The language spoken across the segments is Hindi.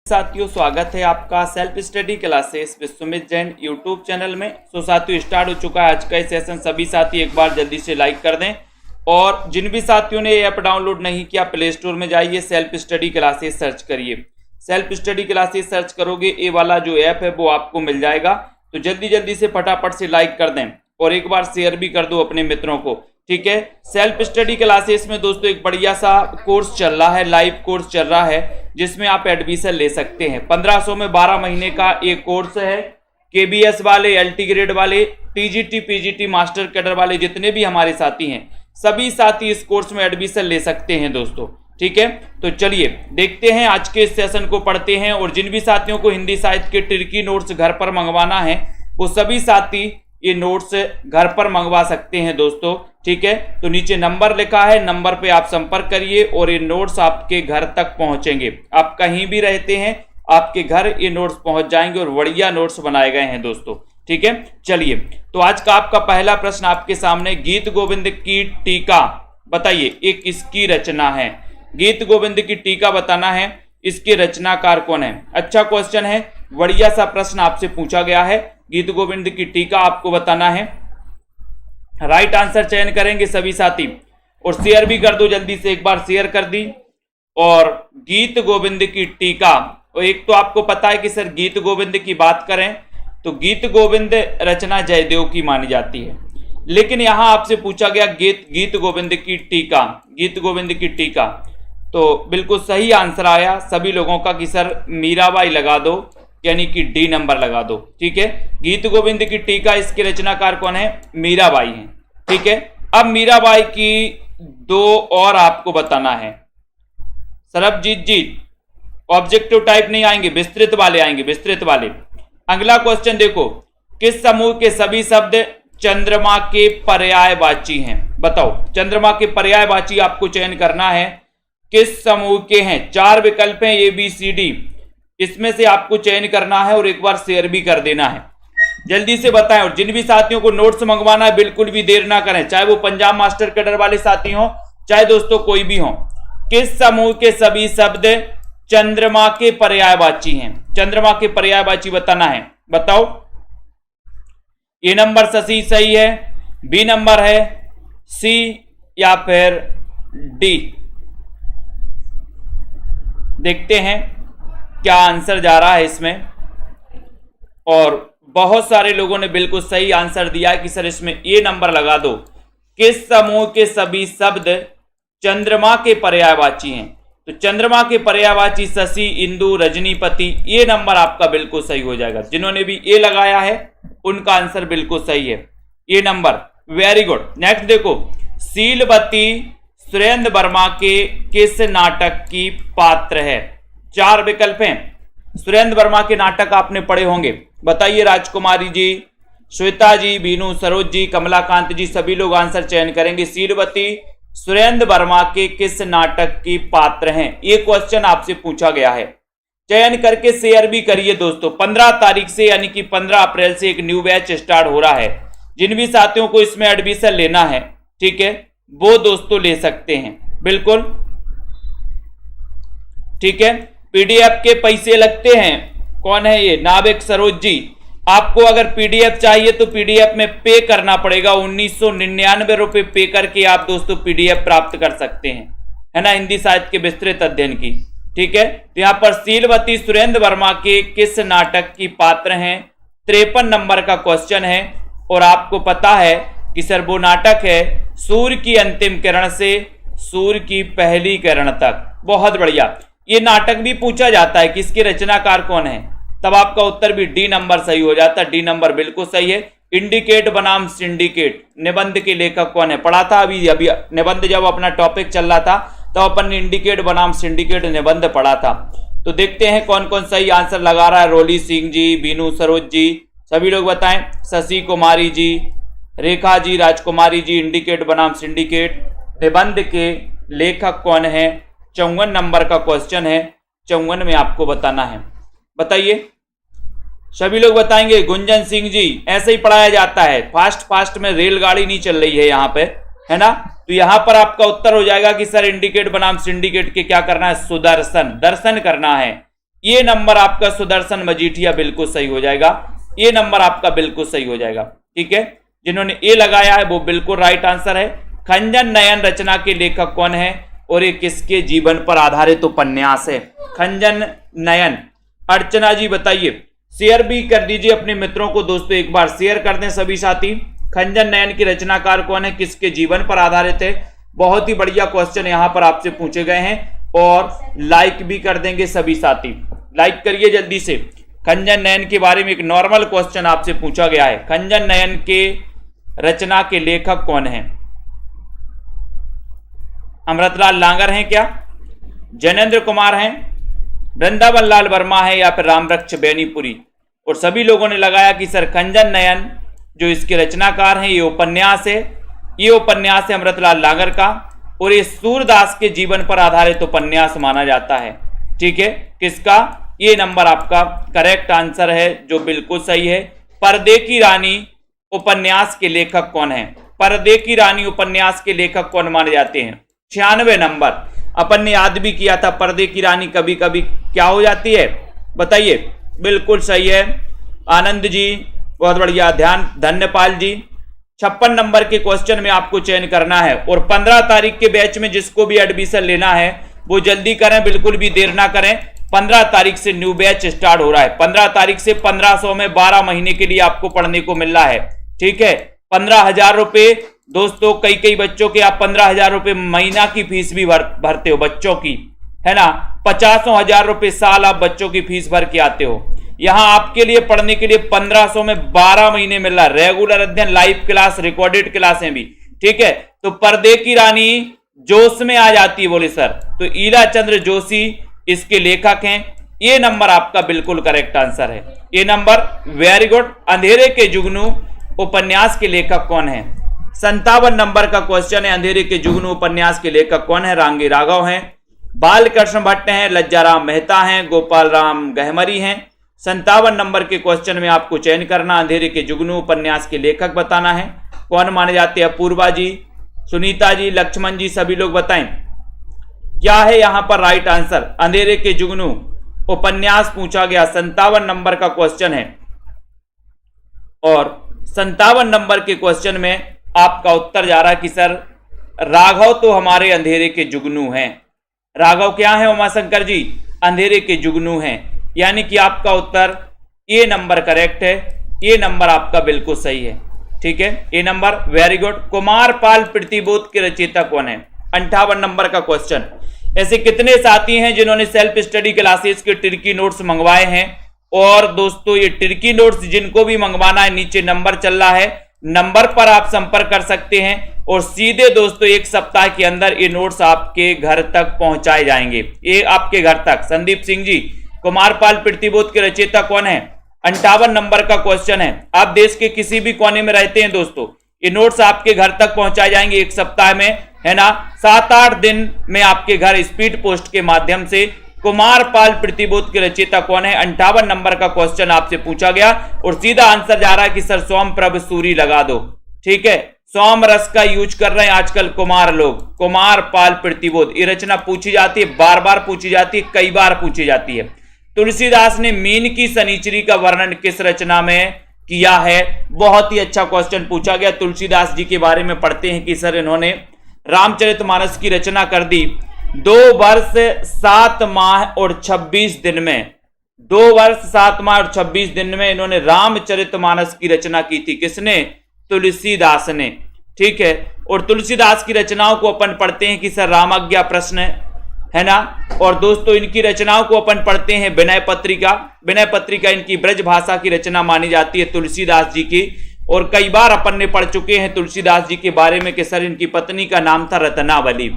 साथियों, स्वागत है आपका self study classes Vishwamit Jain YouTube channel में। साथियों, स्टार्ट हो चुका है आज का सेशन। सभी साथी एक बार जल्दी से लाइक कर दें और जिन भी साथियों ने ये ऐप डाउनलोड नहीं किया, प्ले स्टोर में जाइए, सेल्फ स्टडी क्लासेस सर्च करिए। सेल्फ स्टडी क्लासेस सर्च करोगे, ये वाला जो ऐप है वो आपको मिल जाएगा। तो जल्दी जल्दी से फटाफट से लाइक कर दें और एक बार शेयर भी कर दो अपने मित्रों को, ठीक है। सेल्फ स्टडी क्लासेस में दोस्तों एक बढ़िया सा कोर्स चल रहा है, लाइव कोर्स चल रहा है, जिसमें आप एडमिशन ले सकते हैं। 1500 में 12 महीने का एक कोर्स है। केबीएस वाले, एलटी ग्रेड वाले, टीजीटी, पीजीटी, मास्टर कैडर वाले जितने भी हमारे साथी हैं, सभी साथी इस कोर्स में एडमिशन ले सकते हैं दोस्तों, ठीक है। तो चलिए देखते हैं आज के सेशन को, पढ़ते हैं। और जिन भी साथियों को हिंदी साहित्य के ट्रिकी नोट्स घर पर मंगवाना है, वो सभी साथी ये नोट्स घर पर मंगवा सकते हैं दोस्तों, ठीक है। तो नीचे नंबर लिखा है, नंबर पे आप संपर्क करिए और ये नोट्स आपके घर तक पहुंचेंगे। आप कहीं भी रहते हैं, आपके घर ये नोट्स पहुंच जाएंगे और बढ़िया नोट्स बनाए गए हैं दोस्तों, ठीक है। चलिए, तो आज का आपका पहला प्रश्न आपके सामने, गीत गोविंद की टीका बताइए, ये किसकी रचना है? गीत गोविंद की टीका बताना है, इसके रचनाकार कौन है? अच्छा क्वेश्चन है, बढ़िया सा प्रश्न आपसे पूछा गया है। गीत गोविंद की टीका आपको बताना है। राइट आंसर चयन करेंगे सभी साथी और शेयर भी कर दो जल्दी से, एक बार शेयर कर दी। और गीत गोविंद की टीका, और एक तो आपको पता है कि सर गीत गोविंद की बात करें तो गीत गोविंद रचना जयदेव की मानी जाती है, लेकिन यहां आपसे पूछा गया गीत गोविंद की टीका, गीत गोविंद की टीका, तो बिल्कुल सही आंसर आया सभी लोगों का कि सर मीराबाई लगा दो, यानी कि डी नंबर लगा दो, ठीक है। गीत गोविंद की टीका, इसके रचनाकार कौन है? मीराबाई हैं, ठीक है। अब मीराबाई की दो और आपको बताना है। सरबजीत जी, ऑब्जेक्टिव टाइप नहीं आएंगे, विस्तृत वाले आएंगे, विस्तृत वाले। अगला क्वेश्चन देखो, किस समूह के सभी शब्द चंद्रमा के पर्यायवाची हैं? बताओ, चंद्रमा के पर्यायवाची आपको चयन करना है, किस समूह के हैं? 4 विकल्प हैं, ए बी सी डी, इसमें से आपको चयन करना है और एक बार शेयर भी कर देना है। जल्दी से बताएं। और जिन भी साथियों को नोट्स मंगवाना है, बिल्कुल भी देर ना करें, चाहे वो पंजाब मास्टर कैडर वाले साथी हो, चाहे दोस्तों कोई भी हो। किस समूह के सभी शब्द चंद्रमा के पर्यायवाची हैं? चंद्रमा के पर्यायवाची बताना है, बताओ। ए नंबर शशि सही है, बी नंबर है, सी या फिर डी? देखते हैं क्या आंसर जा रहा है इसमें। और बहुत सारे लोगों ने बिल्कुल सही आंसर दिया है कि सर इसमें ए नंबर लगा दो, किस समूह के सभी शब्द चंद्रमा के पर्यायवाची हैं? तो चंद्रमा के पर्यायवाची शशि, इंदु, रजनीपति, ये नंबर आपका बिल्कुल सही हो जाएगा। जिन्होंने भी ए लगाया है उनका आंसर बिल्कुल सही है, ए नंबर, वेरी गुड। नेक्स्ट देखो, शीलवती सुरेंद्र वर्मा के किस नाटक की पात्र है? 4 विकल्प हैं। सुरेंद्र वर्मा के नाटक आपने पढ़े होंगे, बताइए। राजकुमारी जी, श्वेता जी, बीनू, सरोज जी, कमलाकांत जी, सभी लोग आंसर चयन करेंगे। शीलवती सुरेंद्र वर्मा के किस नाटक की पात्र हैं? ये क्वेश्चन आपसे पूछा गया है। चयन करके शेयर भी करिए दोस्तों। 15 तारीख से यानी कि 15 अप्रैल से एक न्यू बैच स्टार्ट हो रहा है। जिन भी साथियों को इसमें एडमिशन लेना है, ठीक है, वो दोस्तों ले सकते हैं, बिल्कुल, ठीक है। पीडीएफ के पैसे लगते हैं। कौन है ये? नाविक सरोज जी। आपको अगर पीडीएफ चाहिए तो पीडीएफ में पे करना पड़ेगा, 1999 रुपए पे करके आप दोस्तों पीडीएफ प्राप्त कर सकते हैं, है ना, हिंदी साहित्य के विस्तृत अध्ययन की, ठीक है। तो यहां पर शीलवती सुरेंद्र वर्मा के किस नाटक की पात्र हैं? 53 नंबर का क्वेश्चन है। और आपको पता है कि सर वो नाटक है सूर्य की अंतिम किरण से सूर्य की पहली किरण तक। बहुत बढ़िया। ये नाटक भी पूछा जाता है कि इसके रचनाकार कौन है, तब आपका उत्तर भी डी नंबर सही हो जाता है। डी नंबर बिल्कुल सही है। इंडिकेट बनाम सिंडिकेट, निबंध के लेखक कौन है? पढ़ा था अभी निबंध जब अपना टॉपिक चल रहा था तो अपन ने इंडिकेट बनाम सिंडिकेट निबंध पढ़ा था। तो देखते हैं कौन कौन सही आंसर लगा रहा है। रोली सिंह जी, बीनू, सरोज जी, सभी लोग बताएं। शशि कुमारी जी, रेखा जी, राजकुमारी जी, इंडिकेट बनाम सिंडिकेट निबंध के लेखक कौन है? 54 नंबर का क्वेश्चन है, 54 में आपको बताना है, बताइए। सभी लोग बताएंगे। गुंजन सिंह जी, ऐसे ही पढ़ाया जाता है, फास्ट में रेलगाड़ी नहीं चल रही है यहाँ पे, है ना। तो यहां पर आपका उत्तर हो जाएगा कि सर इंडिकेट बनाम सिंडिकेट के क्या करना है? सुदर्शन, दर्शन करना है। ये नंबर आपका सुदर्शन मजीठिया बिल्कुल सही हो जाएगा, ये नंबर आपका बिल्कुल सही हो जाएगा। ठीक है, जिन्होंने ए लगाया है वो बिल्कुल राइट आंसर है। खंजन नयन रचना के लेखक कौन है और ये किसके जीवन पर आधारित उपन्यास है? खंजन नयन। अर्चना जी बताइए, शेयर भी कर दीजिए अपने मित्रों को दोस्तों, एक बार शेयर कर दें सभी साथी। खंजन नयन की रचनाकार कौन है, किसके जीवन पर आधारित है? बहुत ही बढ़िया क्वेश्चन यहां पर आपसे पूछे गए हैं और लाइक भी कर देंगे सभी साथी, लाइक करिए जल्दी से। खंजन नयन के बारे में एक नॉर्मल क्वेश्चन आपसे पूछा गया है, खंजन नयन के रचना के लेखक कौन हैं? अमृतलाल लांगर हैं क्या, जैनेन्द्र कुमार हैं, वृंदावन लाल वर्मा है या फिर रामरक्ष बेनीपुरी? और सभी लोगों ने लगाया कि सर खंजन नयन जो इसके रचनाकार हैं, ये उपन्यास है, ये उपन्यास है अमृतलाल लांगर का और ये सूरदास के जीवन पर आधारित उपन्यास माना जाता है। ठीक है, किसका? ये नंबर आपका करेक्ट आंसर है जो बिल्कुल सही है। पर्दे की रानी उपन्यास के लेखक कौन है? पर्दे की रानी उपन्यास के लेखक कौन माने जाते हैं? 96 नंबर। अपन ने याद भी किया था, पर्दे की रानी कभी कभी क्या हो जाती है बताइए? बिल्कुल सही है आनंद जी, बहुत बढ़िया, ध्यान, धन्यपाल जी। 56 नंबर के क्वेश्चन में आपको चयन करना है और 15 तारीख के बैच में जिसको भी एडमिशन लेना है वो जल्दी करें, बिल्कुल भी देर ना करें। 15 तारीख से न्यू बैच स्टार्ट हो रहा है। 15 तारीख से 1500 में 12 महीने के लिए आपको पढ़ने को मिल रहा है। ठीक है, 15,000 रुपए दोस्तों, कई बच्चों के आप 15,000 रुपए महीना की फीस भी भरते हो बच्चों की, है ना। 50,000 रुपए साल आप बच्चों की फीस भर के आते हो। यहां आपके लिए पढ़ने के लिए 1500 में 12 महीने मिल रहा है, रेगुलर अध्ययन, लाइव क्लास, रिकॉर्डेड क्लासें भी। ठीक है, तो पर्दे की रानी जोश में आ जाती है, बोले सर, तो ईला चंद्र जोशी इसके लेखक हैं। ये नंबर आपका बिल्कुल करेक्ट आंसर है, ये नंबर, वेरी गुड। अंधेरे के जुगनू उपन्यास के लेखक कौन है? 57 नंबर का क्वेश्चन है, अंधेरे के जुगनू उपन्यास के लेखक कौन है? रांगी राघव हैं, बालकृष्ण भट्ट हैं, लज्जाराम मेहता हैं, गोपाल राम गहमरी हैं। 57 नंबर के क्वेश्चन में आपको चयन करना, अंधेरे के जुगनू उपन्यास के लेखक बताना है। कौन माने जाते हैं? अपूर्वा जी, सुनीता जी, लक्ष्मण जी, सभी लोग बताएं क्या है यहां पर राइट आंसर। अंधेरे के जुगनू उपन्यास पूछा गया, 57 नंबर का क्वेश्चन है और 57 नंबर के क्वेश्चन में आपका उत्तर जा रहा है कि सर राघव तो हमारे अंधेरे के जुगनू हैं। राघव क्या है उमाशंकर जी? अंधेरे के जुगनू हैं, यानी कि आपका उत्तर ए नंबर करेक्ट है, ये नंबर आपका बिल्कुल सही है। ठीक है, ए नंबर, वेरी गुड। कुमारपाल प्रतिबोध के रचयिता कौन है? 58 नंबर का क्वेश्चन। ऐसे कितने साथी हैं जिन्होंने सेल्फ स्टडी क्लासेस के टिर्की नोट्स मंगवाए हैं? और दोस्तों ये टिर्की नोट्स जिनको भी मंगवाना है, नीचे नंबर चल रहा है, नंबर पर आप संपर्क कर सकते हैं और सीधे दोस्तों 1 सप्ताह के अंदर ये नोट्स आपके घर तक पहुंचाए जाएंगे, ये आपके घर तक। संदीप सिंह जी, कुमारपाल प्रतिबोध के रचयिता कौन है? 58 नंबर का क्वेश्चन है। आप देश के किसी भी कोने में रहते हैं दोस्तों, ये नोट्स आपके घर तक पहुंचाए जाएंगे 1 सप्ताह में, है ना। 7-8 दिन में आपके घर स्पीड पोस्ट के माध्यम से। कुमारपाल प्रतिबोध के रचयिता कौन है? 58 नंबर का क्वेश्चन आपसे पूछा गया और सीधा आंसर जा रहा है कि सर सोमप्रभ सूरी लगा दो। ठीक है, सोम रस का यूज कर रहे हैं आजकल कुमार लोग। कुमारपाल प्रतिबोध, ये रचना पूछी जाती है, बार बार पूछी जाती है, कई बार पूछी जाती है। तुलसीदास ने मीन की शनिचरी का वर्णन किस रचना में किया है? बहुत ही अच्छा क्वेश्चन पूछा गया। तुलसीदास जी के बारे में पढ़ते हैं कि सर इन्होंने रामचरितमानस की रचना कर दी 2 वर्ष 7 माह और 26 दिन में। 2 वर्ष 7 माह और 26 दिन में इन्होंने रामचरितमानस की रचना की थी। किसने? तुलसीदास ने। ठीक है, और तुलसीदास की रचनाओं को अपन पढ़ते हैं कि सर रामाज्ञा प्रश्न, है ना। और दोस्तों इनकी रचनाओं को अपन पढ़ते हैं विनय पत्रिका। विनय पत्रिका इनकी ब्रज भाषा की रचना मानी जाती है तुलसीदास जी की। और कई बार अपन ने पढ़ चुके हैं तुलसीदास जी के बारे में कि सर इनकी पत्नी का नाम था रत्नावली।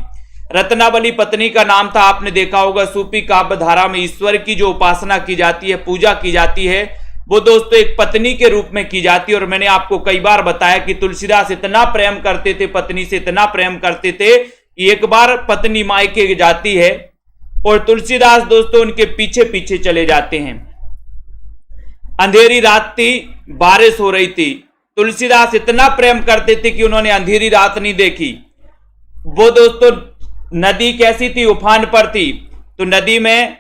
रत्नावली पत्नी का नाम था। आपने देखा होगा सूफी काव्य धारा में ईश्वर की जो उपासना की जाती है, पूजा की जाती है, वो दोस्तों एक पत्नी के रूप में की जाती है। और मैंने आपको कई बार बताया कि तुलसीदास इतना प्रेम करते थे, पत्नी से इतना प्रेम करते थे कि एक बार पत्नी मायके जाती है और तुलसीदास दोस्तों उनके पीछे पीछे चले जाते हैं। अंधेरी रात थी, बारिश हो रही थी। तुलसीदास इतना प्रेम करते थे कि उन्होंने अंधेरी रात नहीं देखी। वो दोस्तों नदी कैसी थी? उफान पर थी। तो नदी में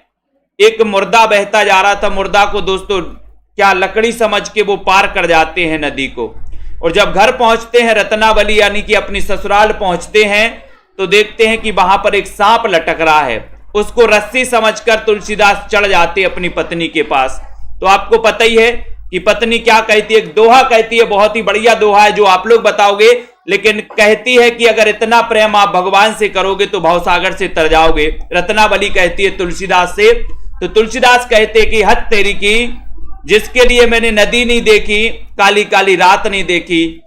एक मुर्दा बहता जा रहा था, मुर्दा को दोस्तों क्या लकड़ी समझ के वो पार कर जाते हैं नदी को। और जब घर पहुंचते हैं रत्नावली यानी कि अपनी ससुराल पहुंचते हैं तो देखते हैं कि वहां पर एक सांप लटक रहा है। उसको रस्सी समझकर तुलसीदास चढ़ जाते अपनी पत्नी के पास। तो आपको पता ही है कि पत्नी क्या कहती है, एक दोहा कहती है, बहुत ही बढ़िया दोहा है जो आप लोग बताओगे, लेकिन कहती है कि अगर इतना प्रेम आप भगवान से करोगे तो भवसागर से तर जाओगे। रत्नावली कहती है तुलसीदास से, तो तुलसीदास कहते कि हद तेरी की, जिसके लिए मैंने नदी नहीं देखी, काली काली रात नहीं देखी।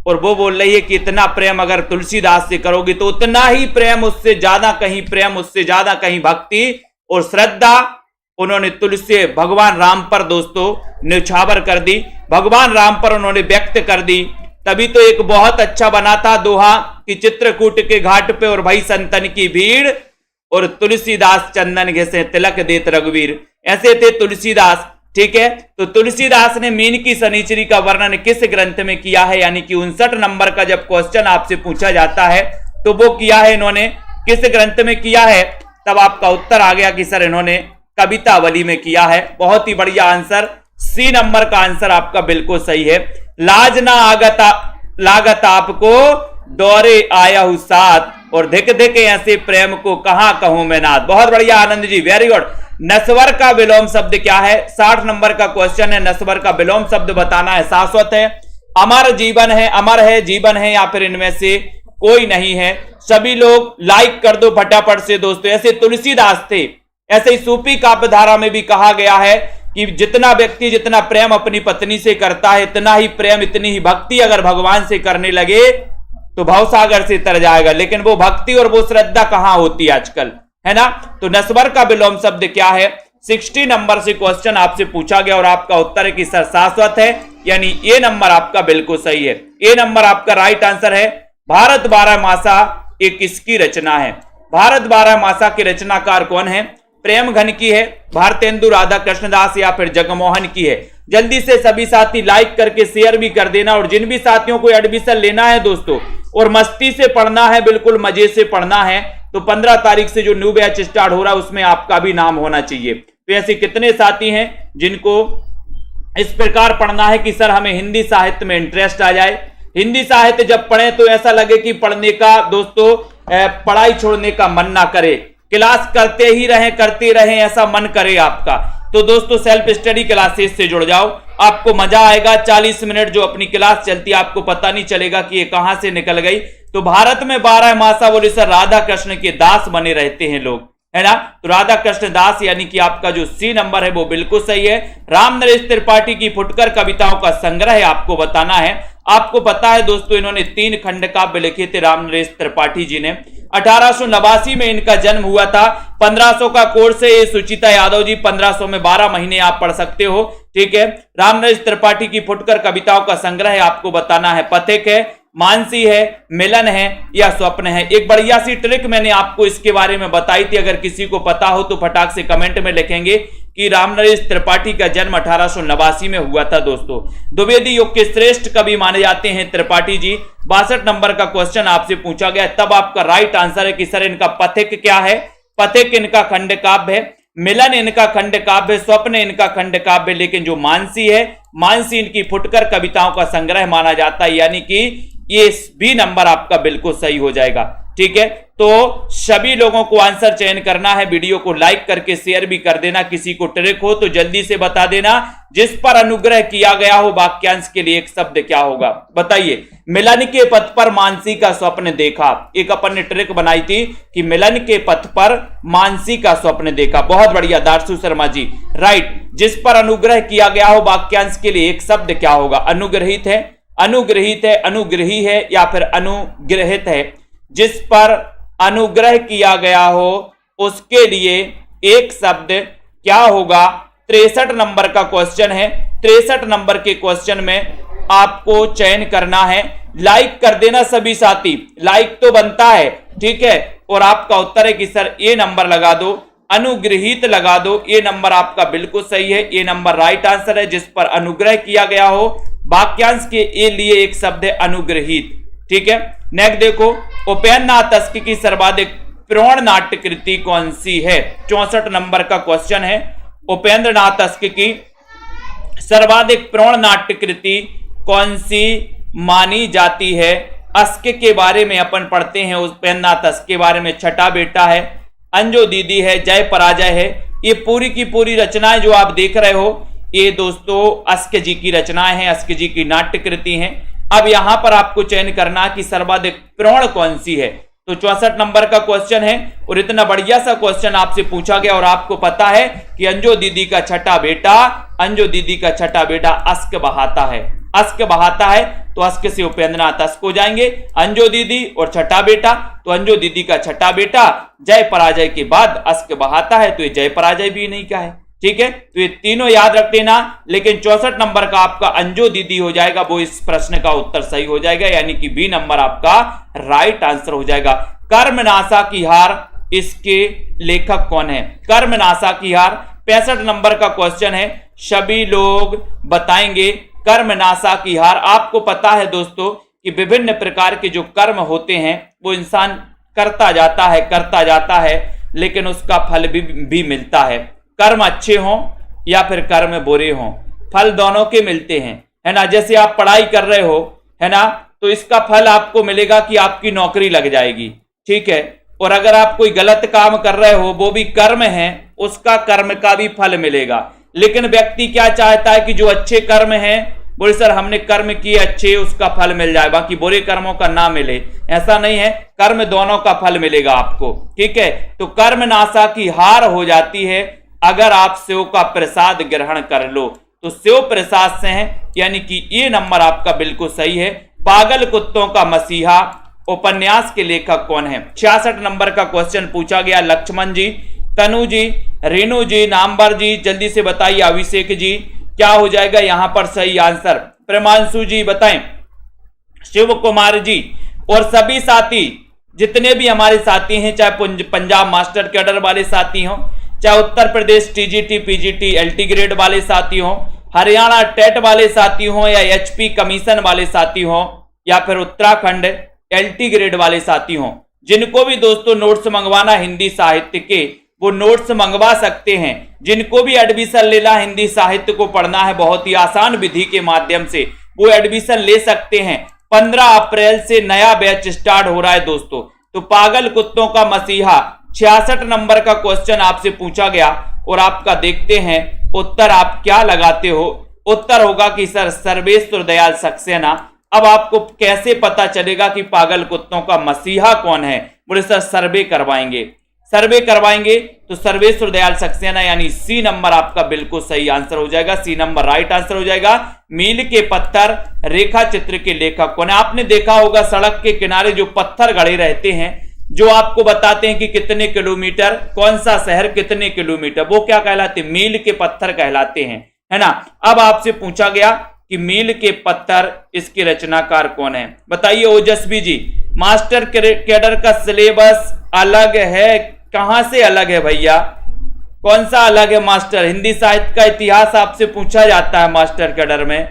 और वो बोल रही है कि इतना प्रेम अगर तुलसीदास से करोगे तो उतना ही प्रेम, उससे ज्यादा कहीं प्रेम, उससे ज्यादा कहीं भक्ति और श्रद्धा उन्होंने तुलसी भगवान राम पर दोस्तों न्यौछावर कर दी, भगवान राम पर उन्होंने व्यक्त कर दी। तभी तो एक बहुत अच्छा बना था दोहा कि चित्रकूट के घाट पे और भाई संतन की भीड़ और तुलसीदास चंदन घिसे तिलक देत रघुवीर। ऐसे थे तुलसीदास। ठीक है, तो तुलसीदास ने मीन की शनिचरी का वर्णन किस ग्रंथ में किया है, यानी कि 59 नंबर का जब क्वेश्चन आपसे पूछा जाता है तो वो किया है इन्होंने किस ग्रंथ में किया है, तब आपका उत्तर आ गया कि सर इन्होंने कवितावली में किया है। बहुत ही बढ़िया आंसर, सी नंबर का आंसर आपका बिल्कुल सही है। लाज ना लागत आपको दौरे आया हूं साथ, और धिक धिक ऐसे प्रेम को कहां कहूं मैं नाथ। बहुत बढ़िया आनंद जी, वेरी गुड। नस्वर का विलोम शब्द क्या है? 60 नंबर का क्वेश्चन है, नस्वर का विलोम शब्द बताना है। शाश्वत है, अमर जीवन है, अमर है, जीवन है, या फिर इनमें से कोई नहीं है। सभी लोग लाइक कर दो फटाफट से दोस्तों। ऐसे तुलसीदास थे, ऐसे ही सूफी काव्य धारा में भी कहा गया है कि जितना व्यक्ति जितना प्रेम अपनी पत्नी से करता है, इतना ही प्रेम, इतनी ही भक्ति अगर भगवान से करने लगे तो भवसागर से तर जाएगा। लेकिन वो भक्ति और वो श्रद्धा कहां होती है आजकल, है ना। तो नस्वर का विलोम शब्द क्या है? 60 नंबर से क्वेश्चन आपसे पूछा गया और आपका उत्तर है कि सर शाश्वत है, यानी ए नंबर आपका बिल्कुल सही है। ए नंबर आपका राइट आंसर है। भारत 12 मासा एक किसकी रचना है? भारत 12 मासा के रचनाकार कौन है? प्रेम घन की है, भारतेंदु राधा कृष्णदास, या फिर जगमोहन की है। जल्दी से सभी साथी लाइक करके शेयर भी कर देना। और जिन भी साथियों को एडमिशन लेना है दोस्तों और मस्ती से पढ़ना है, बिल्कुल मजे से पढ़ना है, तो 15 तारीख से जो न्यू बैच स्टार्ट हो रहा है उसमें आपका भी नाम होना चाहिए। तो ऐसे कितने साथी हैं जिनको इस प्रकार पढ़ना है कि सर हमें हिंदी साहित्य में इंटरेस्ट आ जाए, हिंदी साहित्य जब पढ़ें तो ऐसा लगे कि पढ़ने का दोस्तों पढ़ाई छोड़ने का मन ना करे, क्लास करते ही रहें, करते रहें, ऐसा मन करे आपका। तो दोस्तों सेल्फ स्टडी क्लासेस से जुड़ जाओ, आपको मजा आएगा। 40 मिनट जो अपनी क्लास चलती है आपको पता नहीं चलेगा कि ये कहां से निकल गई। तो भारत में 12 मासा बोले सर राधा कृष्ण के दास बने रहते हैं लोग, है ना। तो राधा कृष्ण दास यानी कि आपका जो सी नंबर है वो बिल्कुल सही है। राम नरेश त्रिपाठी की फुटकर कविताओं का संग्रह आपको बताना है। आपको पता है दोस्तों इन्होंने 3 खंड काव्य लिखे थे राम नरेश त्रिपाठी जी ने। 1889 में इनका जन्म हुआ था। 1500 का कोर्स है ये सुचिता यादव जी, 1500 में 12 महीने आप पढ़ सकते हो। ठीक है, राम नरेश त्रिपाठी की फुटकर कविताओं का संग्रह आपको बताना है। पथिक है, मानसी है, मिलन है, या स्वप्न है। एक बढ़िया सी ट्रिक मैंने आपको इसके बारे में बताई थी, अगर किसी को पता हो तो फटाक से कमेंट में लिखेंगे कि राम नरेश त्रिपाठी का जन्म 1889 में हुआ था दोस्तों। द्विवेदी युग के श्रेष्ठ कवि माने जाते हैं त्रिपाठी जी। 62 नंबर का क्वेश्चन आपसे पूछा गया, तब आपका राइट आंसर है कि सर इनका पथिक क्या है? पथिक इनका खंड काव्य है, मिलन इनका खंड काव्य, स्वप्न इनका खंड काव्य, लेकिन जो मानसी है, मानसी इनकी फुटकर कविताओं का संग्रह माना जाता है, यानी कि ये बी नंबर आपका बिल्कुल सही हो जाएगा। ठीक है, तो सभी लोगों को आंसर चयन करना है। वीडियो को लाइक करके शेयर भी कर देना। किसी को ट्रिक हो तो जल्दी से बता देना। जिस पर अनुग्रह किया गया हो वाक्यांश के लिए एक शब्द क्या होगा बताइए? मिलन के पथ पर मानसी का स्वप्न देखा। एक अपन ने ट्रिक बनाई थी कि मिलन के पथ पर मानसी का स्वप्न देखा। बहुत बढ़िया दार्शु शर्मा जी, राइट। जिस पर अनुग्रह किया गया हो वाक्यांश के लिए एक शब्द क्या होगा? अनुग्रहित है, अनुग्रहित है, अनुग्रही है, या फिर अनुग्रहित है। जिस पर अनुग्रह किया गया हो उसके लिए एक शब्द क्या होगा? 63 नंबर का क्वेश्चन है। 63 नंबर के क्वेश्चन में आपको चयन करना है। लाइक कर देना सभी साथी, लाइक तो बनता है। ठीक है, और आपका उत्तर है कि सर ए नंबर लगा दो, अनुग्रहित लगा दो। ए नंबर आपका बिल्कुल सही है, ए नंबर राइट आंसर है। जिस पर अनुग्रह किया गया हो वाक्यांश के ए लिए एक शब्द है अनुग्रहित। ठीक है, नेक्स्ट देखो, उपेन्द्रनाथ तस्की की सर्वाधिक प्रौढ़ नाट्य कृति कौन सी है? 64 नंबर का क्वेश्चन है। उपेंद्र नाथ अस्क की सर्वाधिक प्रौढ़ नाट्य कृति कौन सी मानी जाती है? अस्क के बारे में अपन पढ़ते हैं, उपेंद्र नाथ अस्क के बारे में। छठा बेटा है, अंजो दीदी है, जय पराजय है। ये पूरी की पूरी रचनाएं जो आप देख रहे हो ये दोस्तों अस्क जी की रचनाएं हैं, अस्क जी की नाट्य कृति हैं। अब यहां पर आपको चयन करना कि सर्वाधिक प्रौढ़ कौन सी है। तो 64 नंबर का क्वेश्चन है और इतना बढ़िया सा क्वेश्चन आपसे पूछा गया और आपको पता है कि अंजो दीदी का छठा बेटा, अंजो दीदी का छठा बेटा अस्क बहाता है। अस्क बहाता है तो अस्क से उपेंद्र नाथ अस्क हो जाएंगे। अंजो दीदी और छठा बेटा, तो अंजो दीदी का छठा बेटा जय पराजय के बाद अस्क बहाता है, तो ये जय पराजय भी नहीं का है। ठीक है, तो ये तीनों याद रख लेना। लेकिन 64 नंबर का आपका अंजो दीदी हो जाएगा, वो इस प्रश्न का उत्तर सही हो जाएगा, यानी कि बी नंबर आपका राइट आंसर हो जाएगा। कर्मनाशा की हार इसके लेखक कौन है? कर्मनाशा की हार 65 नंबर का क्वेश्चन है। सभी लोग बताएंगे कर्मनाशा की हार। आपको पता है दोस्तों कि विभिन्न प्रकार के जो कर्म होते हैं वो इंसान करता जाता है लेकिन उसका फल भी मिलता है। कर्म अच्छे हों या फिर कर्म बुरे हों, फल दोनों के मिलते हैं, है ना। जैसे आप पढ़ाई कर रहे हो, है ना, तो इसका फल आपको मिलेगा कि आपकी नौकरी लग जाएगी। ठीक है, और अगर आप कोई गलत काम कर रहे हो, वो भी कर्म है, उसका कर्म का भी फल मिलेगा। लेकिन व्यक्ति क्या चाहता है कि जो अच्छे कर्म हैं, बोले सर हमने कर्म किए अच्छे, उसका फल मिल जाए, बाकी बुरे कर्मों का ना मिले। ऐसा नहीं है, कर्म दोनों का फल मिलेगा आपको। ठीक है, तो कर्मनाशा की हार हो जाती है अगर आप सेव का प्रसाद ग्रहण कर लो। तो सेव प्रसाद से है, यानी कि ये नंबर आपका बिल्कुल सही है। पागल कुत्तों का मसीहा उपन्यास के लेखक कौन है? 66 नंबर का क्वेश्चन पूछा गया। लक्ष्मण जी, तनु जी, रेणु जी, नामबर जी, जल्दी से बताइए। अभिषेक जी, क्या हो जाएगा यहां पर सही आंसर? प्रेमांशु जी बताएं। शिव कुमार जी और सभी साथी, जितने भी हमारे साथी हैं, चाहे पंजाब मास्टर कैडर वाले साथी हों, चाहे Uttar Pradesh TGT PGT LT grade वाले साथी हों, हरियाणा टेट वाले साथी हों, या एचपी कमीशन वाले साथी हों, या फिर उत्तराखंड एलटी ग्रेड वाले साथी हों, जिनको भी दोस्तों नोट्स मंगवाना हिंदी साहित्य के, वो नोट्स मंगवा सकते हैं। जिनको भी एडमिशन लेना हिंदी साहित्य को पढ़ना है बहुत ही आसान विधि के माध्यम से, वो एडमिशन ले सकते हैं। 15 अप्रैल से नया बैच स्टार्ट हो रहा है दोस्तों। तो पागल कुत्तों का मसीहा 66 नंबर का क्वेश्चन आपसे पूछा गया और आपका देखते हैं उत्तर आप क्या लगाते हो। उत्तर होगा कि सर सर्वेश्वर दयाल सक्सेना। अब आपको कैसे पता चलेगा कि पागल कुत्तों का मसीहा कौन है? बोले सर सर्वे करवाएंगे। सर्वे करवाएंगे तो सर्वेश्वर दयाल सक्सेना, यानी सी नंबर आपका बिल्कुल सही आंसर हो जाएगा। सी नंबर राइट आंसर हो जाएगा। मील के पत्थर रेखा चित्र के लेखक कौन है? आपने देखा होगा सड़क के किनारे जो पत्थर गड़े रहते हैं, जो आपको बताते हैं कि कितने किलोमीटर, कौन सा शहर कितने किलोमीटर, वो क्या कहलाते हैं? मील के पत्थर कहलाते हैं, है ना। अब आपसे पूछा गया कि मील के पत्थर, इसके रचनाकार कौन है? बताइए ओजस्वी जी। मास्टर कैडर का सिलेबस अलग है, कहां से अलग है भैया? कौन सा अलग है मास्टर? हिंदी साहित्य का इतिहास आपसे पूछा जाता है मास्टर कैडर में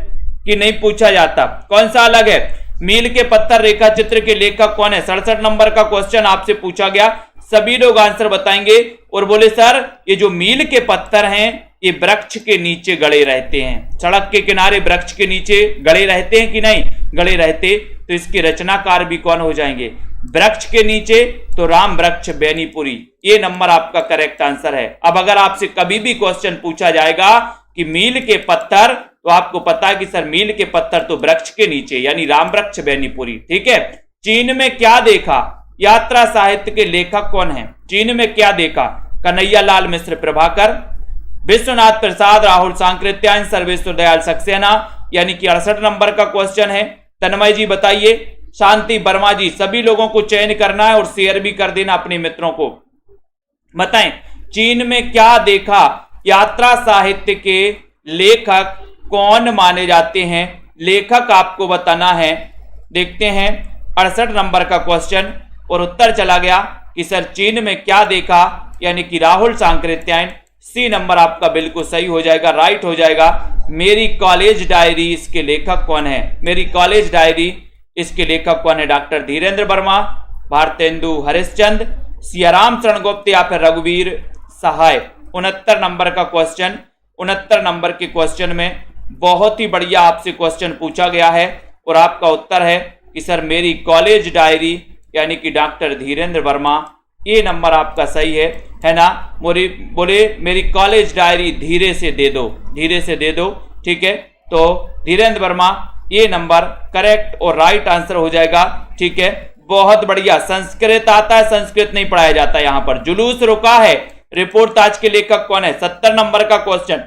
कि नहीं पूछा जाता? कौन सा अलग है? मील के पत्थर रेखा चित्र के लेखक कौन है? 67 नंबर का क्वेश्चन आपसे पूछा गया। सभी लोग आंसर बताएंगे और बोले सर ये जो मील के पत्थर हैं ये वृक्ष के नीचे गड़े रहते हैं, सड़क के किनारे वृक्ष के नीचे गड़े रहते हैं कि नहीं गड़े रहते? तो इसके रचनाकार भी कौन हो जाएंगे? वृक्ष के नीचे तो राम वृक्ष बेनीपुरी, ये नंबर आपका करेक्ट आंसर है। अब अगर आपसे कभी भी क्वेश्चन पूछा जाएगा कि मील के पत्थर, तो आपको पता है कि सर मील के पत्थर तो वृक्ष के नीचे, यानी राम वृक्ष बेनीपुरी। ठीक है। चीन में क्या देखा यात्रा साहित्य के लेखक कौन है? चीन में क्या देखा? कन्हैयालाल मिश्र प्रभाकर, विश्वनाथ प्रसाद, राहुल सांकृत्यायन, सर्वेश्वर दयाल सक्सेना, यानी कि 68 नंबर का क्वेश्चन है। तन्मय जी बताइए। शांति वर्मा जी, सभी लोगों को चयन करना है और शेयर भी कर देना अपने मित्रों को। बताएं चीन में क्या देखा यात्रा साहित्य के लेखक कौन माने जाते हैं? लेखक आपको बताना है। देखते हैं 68 नंबर का क्वेश्चन और उत्तर चला गया कि सर चीन में क्या देखा, यानी कि राहुल सांकृत्यायन। सी नंबर आपका बिल्कुल सही हो जाएगा, राइट हो जाएगा। मेरी कॉलेज डायरी इसके लेखक कौन है? मेरी कॉलेज डायरी इसके लेखक कौन है? डॉक्टर धीरेन्द्र वर्मा, भारतेंदु हरिश्चंद्र, सियाराम शरण गुप्त या फिर रघुवीर सहाय। 69 नंबर का क्वेश्चन, 69 नंबर के क्वेश्चन में बहुत ही बढ़िया आपसे क्वेश्चन पूछा गया है और आपका उत्तर है कि सर मेरी कॉलेज डायरी, यानी कि डॉक्टर धीरेन्द्र वर्मा। ये नंबर आपका सही है ना। बोले मेरी कॉलेज डायरी धीरे से दे दो, धीरे से दे दो, ठीक है। तो धीरेन्द्र वर्मा ये नंबर करेक्ट और राइट आंसर हो जाएगा, ठीक है। बहुत बढ़िया। संस्कृत आता है, संस्कृत नहीं पढ़ाया जाता यहाँ पर। जुलूस रुका है रिपोर्टाज के लेखक कौन है? 70 नंबर का क्वेश्चन।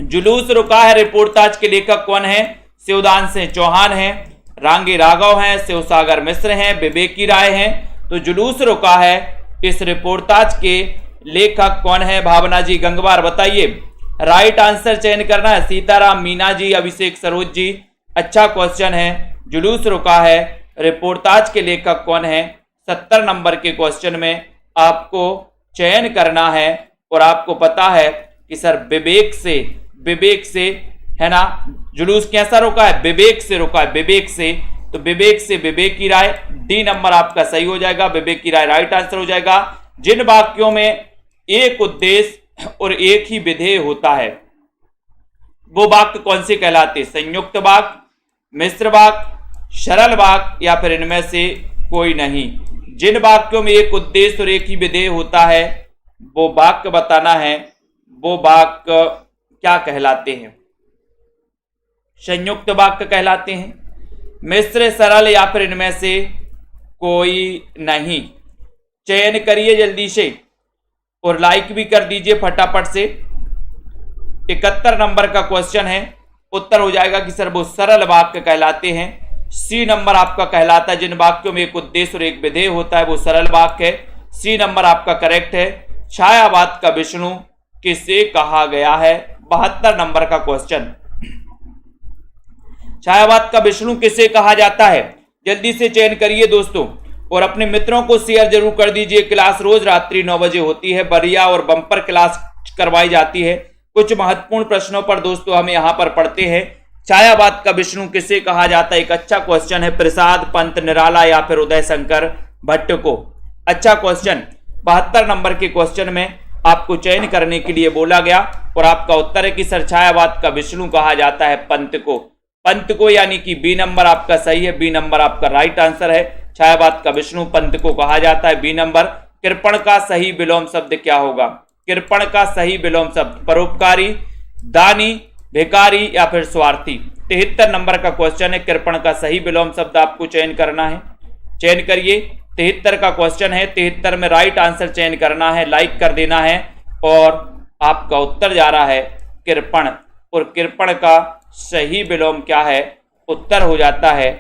जुलूस रुका है रिपोर्टाज के लेखक कौन है? शिवदान सिंह चौहान है, रांगी राघव हैं, शिवसागर मिश्र हैं, विवेकी राय हैं। तो जुलूस रुका है इस रिपोर्टाज के लेखक कौन है? भावना जी गंगवार बताइए। राइट आंसर चयन करना है। सीताराम मीना जी, अभिषेक सरोज जी, अच्छा क्वेश्चन है। जुलूस रुका है रिपोर्टाज के लेखक कौन है? 70 नंबर के क्वेश्चन में आपको चयन करना है और आपको पता है कि सर विवेक से है ना। जुलूस कैसा रुका है? विवेक से रुका है, विवेक से। तो विवेक से विवेक की राय, डी नंबर आपका सही हो जाएगा। विवेक की राय राइट आंसर हो जाएगा। जिन वाक्यों में एक उद्देश्य और एक ही विधेय होता है वो वाक्य कौन से कहलाते? संयुक्त वाक्य, मिश्र वाक्य, सरल वाक्य या फिर इनमें से कोई नहीं। जिन वाक्यों में एक उद्देश्य और एक ही विधेय होता है वो वाक्य बताना है, वो वाक्य क्या कहलाते हैं? संयुक्त वाक्य कहलाते हैं। मिश्र, सरल या फिर इनमें से कोई नहीं। चयन करिए जल्दी से और लाइक भी कर दीजिए फटाफट से। 71 नंबर का क्वेश्चन है, उत्तर हो जाएगा कि सर वो सरल वाक्य कहलाते हैं। सी नंबर आपका कहलाता है जिन वाक्यों में एक उद्देश्य और एक विधेय होता है वो सरल वाक्य है। सी नंबर आपका करेक्ट है। छायावाद का विष्णु किसे कहा गया है? 72 नंबर का क्वेश्चन। छायावाद का विष्णु किसे कहा जाता है? जल्दी से चयन करिए दोस्तों और अपने मित्रों को शेयर जरूर कर दीजिए। क्लास रोज रात्रि 9 बजे होती है, बढ़िया और बम्पर क्लास करवाई जाती है। कुछ महत्वपूर्ण प्रश्नों पर दोस्तों हम यहाँ पर पढ़ते हैं। छायावाद का विष्णु किसे कहा जाता है? एक अच्छा क्वेश्चन है। प्रसाद पंत निराला या फिर उदय शंकर भट्ट को? अच्छा क्वेश्चन। 72 नंबर के क्वेश्चन में आपको चयन करने के लिए बोला गया और आपका उत्तर है कि सर छायावाद का विष्णु कहा जाता है पंत को। पंत को यानी कि बी नंबर आपका सही है। बी नंबर आपका राइट आंसर है। छायावाद का विष्णु पंत को कहा जाता है, बी नंबर। कृपण का सही विलोम शब्द क्या होगा? कृपण का सही विलोम शब्द परोपकारी, दानी, भिकारी या फिर स्वार्थी। 73 नंबर का क्वेश्चन है। कृपण का सही विलोम शब्द आपको चयन करना है, चयन करिए। 73 का क्वेश्चन है। 73 में राइट आंसर चयन करना है, लाइक कर देना है और आपका उत्तर जा रहा है कृपण। और कृपण का सही विलोम क्या है? उत्तर हो जाता है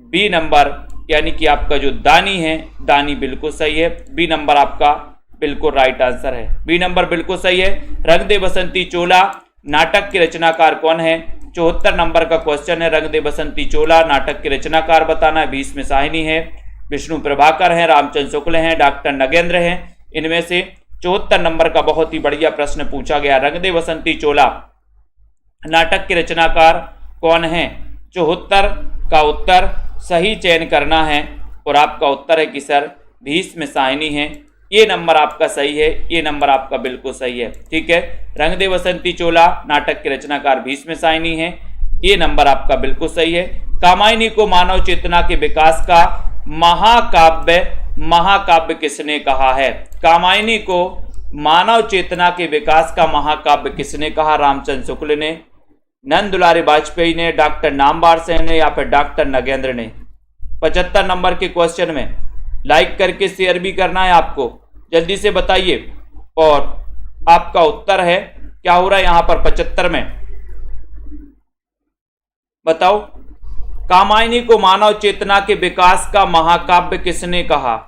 बी नंबर, यानी कि आपका जो दानी है, दानी बिल्कुल सही है। बी नंबर आपका बिल्कुल राइट आंसर है। बी नंबर बिल्कुल सही है। रंग दे बसंती चोला नाटक के रचनाकार कौन है? 74 नंबर का क्वेश्चन है। रंग दे बसंती चोला नाटक के रचनाकार बताना है। भीष्म साहिनी है, विष्णु प्रभाकर हैं, रामचंद्र शुक्ल हैं, डॉक्टर नगेंद्र हैं। इनमें से 74 नंबर का बहुत ही बढ़िया प्रश्न पूछा गया। रंग दे बसंती चोला नाटक के रचनाकार कौन है? 74 का उत्तर सही चयन करना है और आपका उत्तर है कि सर भीष्म साहिनी है। ये नंबर आपका सही है, ये नंबर आपका बिल्कुल सही है, ठीक है। रंग दे बसंती चोला नाटक के रचनाकार भीष्म साहिनी है, ये नंबर आपका बिल्कुल सही है। कामायनी को मानव चेतना के विकास का महाकाव्य किसने कहा है? कामायनी को मानव चेतना के विकास का महाकाव्य किसने कहा? रामचंद्र शुक्ल ने, नंद दुलारी वाजपेयी ने, डॉक्टर नामवर सेन ने या फिर डॉक्टर नगेंद्र ने? 75 नंबर के क्वेश्चन में लाइक करके शेयर भी करना है आपको, जल्दी से बताइए। और आपका उत्तर है क्या हो रहा है यहां पर 75 में? बताओ। कामायनी को मानव चेतना के विकास का महाकाव्य किसने कहा?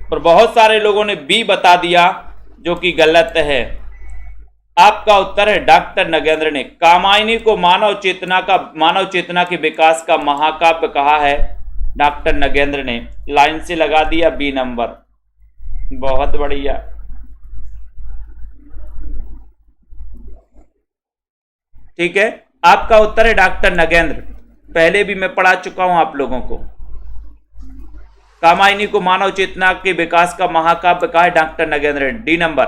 और बहुत सारे लोगों ने बी बता दिया, जो कि गलत है। आपका उत्तर है डॉक्टर नगेंद्र ने। कामायनी को मानव चेतना के विकास का महाकाव्य कहा है डॉक्टर नगेंद्र ने। लाइन से लगा दिया बी नंबर। बहुत बढ़िया। ठीक है, आपका उत्तर है डॉक्टर नगेंद्र। पहले भी मैं पढ़ा चुका हूं आप लोगों को। कामायनी को मानव चेतना के विकास का महाकाव्य कहा है डॉक्टर नगेंद्र। D number.